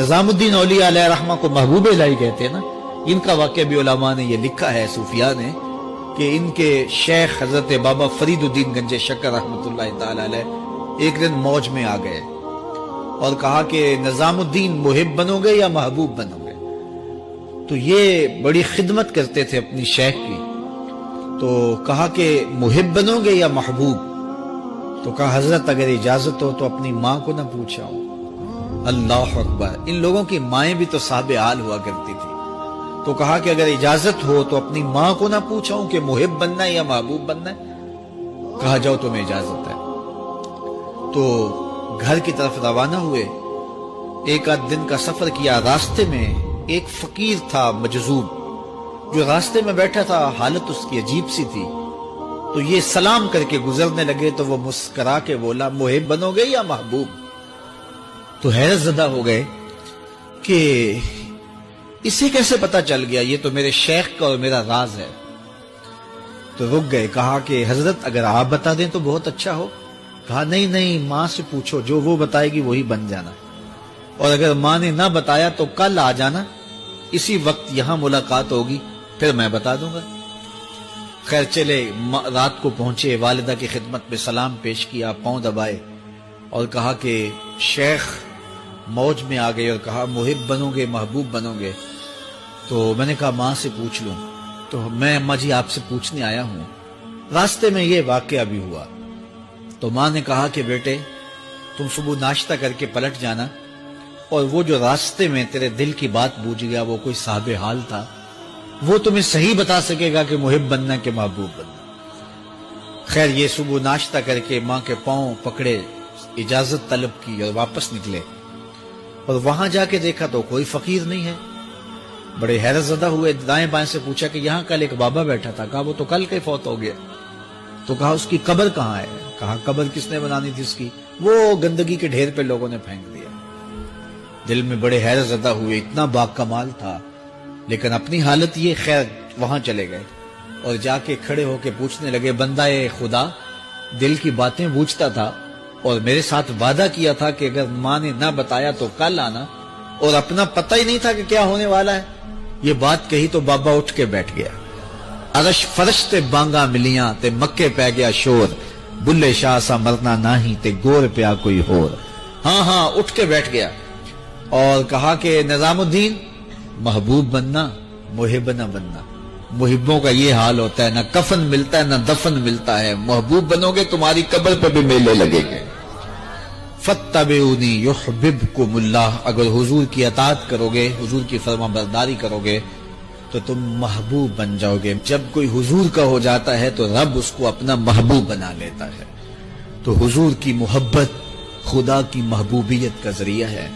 نظام الدین اولیاء علیہ رحمہ کو محبوب الہی کہتے ہیں نا، ان کا واقعہ بھی علماء نے یہ لکھا ہے، صوفیاء نے، کہ ان کے شیخ حضرت بابا فرید الدین گنج شکر رحمۃ اللہ تعالی علیہ ایک دن موج میں آ گئے اور کہا کہ نظام الدین محب بنو گے یا محبوب بنو گے؟ تو یہ بڑی خدمت کرتے تھے اپنی شیخ کی، تو کہا کہ محب بنو گے یا محبوب؟ تو کہا حضرت اگر اجازت ہو تو اپنی ماں کو نہ پوچھاؤں۔ اللہ اکبر، ان لوگوں کی مائیں بھی تو صاحب حال ہوا کرتی تھی۔ تو کہا کہ اگر اجازت ہو تو اپنی ماں کو نہ پوچھاؤں کہ محب بننا ہے یا محبوب بننا ہے؟ کہا جاؤ تمہیں اجازت ہے۔ تو گھر کی طرف روانہ ہوئے، ایک آدھ دن کا سفر کیا۔ راستے میں ایک فقیر تھا مجذوب، جو راستے میں بیٹھا تھا، حالت اس کی عجیب سی تھی، تو یہ سلام کر کے گزرنے لگے تو وہ مسکرا کے بولا محب بنو گے یا محبوب؟ تو حیرت زدہ ہو گئے کہ اسے کیسے پتا چل گیا، یہ تو میرے شیخ کا اور میرا راز ہے۔ تو رک گئے، کہا کہ حضرت اگر آپ بتا دیں تو بہت اچھا ہو۔ کہا نہیں ماں سے پوچھو، جو وہ بتائے گی وہی بن جانا، اور اگر ماں نے نہ بتایا تو کل آ جانا، اسی وقت یہاں ملاقات ہوگی، پھر میں بتا دوں گا۔ خیر چلے، رات کو پہنچے، والدہ کی خدمت میں سلام پیش کیا، پاؤں دبائے اور کہا کہ شیخ موج میں آ گئے اور کہا محب بنو گے محبوب بنو گے؟ تو میں نے کہا ماں سے پوچھ لوں۔ تو میں اماں جی آپ سے پوچھنے آیا ہوں، راستے میں یہ واقعہ بھی ہوا۔ تو ماں نے کہا کہ بیٹے تم صبح ناشتہ کر کے پلٹ جانا، اور وہ جو راستے میں تیرے دل کی بات بوجھ گیا، وہ کوئی صاحب حال تھا، وہ تمہیں صحیح بتا سکے گا کہ محب بننا کہ محبوب بننا۔ خیر یہ صبح ناشتہ کر کے ماں کے پاؤں پکڑے، اجازت طلب کی اور واپس نکلے، اور وہاں جا کے دیکھا تو کوئی فقیر نہیں ہے۔ بڑے حیرت زدہ ہوئے، دائیں بائیں سے پوچھا کہ یہاں کل ایک بابا بیٹھا تھا۔ کہا وہ تو کل کے فوت ہو گیا۔ تو کہا اس کی قبر کہاں ہے؟ کہا قبر کس نے بنانی تھی اس کی؟ وہ گندگی کے ڈھیر پہ لوگوں نے پھینک دیا۔ دل میں بڑے حیرت زدہ ہوئے، اتنا باکمال تھا، لیکن اپنی حالت یہ، خیر وہاں چلے گئے اور جا کے کھڑے ہو کے پوچھنے لگے بندہ خدا دل کی باتیں بوجھتا تھا، اور میرے ساتھ وعدہ کیا تھا کہ اگر ماں نے نہ بتایا تو کل آنا، اور اپنا پتہ ہی نہیں تھا کہ کیا ہونے والا ہے۔ یہ بات کہی تو بابا اٹھ کے بیٹھ گیا۔ عرش فرش تے بانگا ملیاں تے مکے پہ گیا شور، بلے شاہ سا مرنا ناہی تے گور پیا کوئی ہور۔ ہاں اٹھ کے بیٹھ گیا اور کہا کہ نظام الدین محبوب بننا محب نہ بننا۔ محبوں کا یہ حال ہوتا ہے، نہ کفن ملتا ہے نہ دفن ملتا ہے، محبوب بنو گے تمہاری قبر پہ بھی میلے لگے گے۔ فَاتَّبِعُونِي يُحْبِبْكُمُ اللَّهُ، اگر حضور کی اطاعت کرو گے، حضور کی فرما برداری کرو گے تو تم محبوب بن جاؤ گے۔ جب کوئی حضور کا ہو جاتا ہے تو رب اس کو اپنا محبوب بنا لیتا ہے۔ تو حضور کی محبت خدا کی محبوبیت کا ذریعہ ہے۔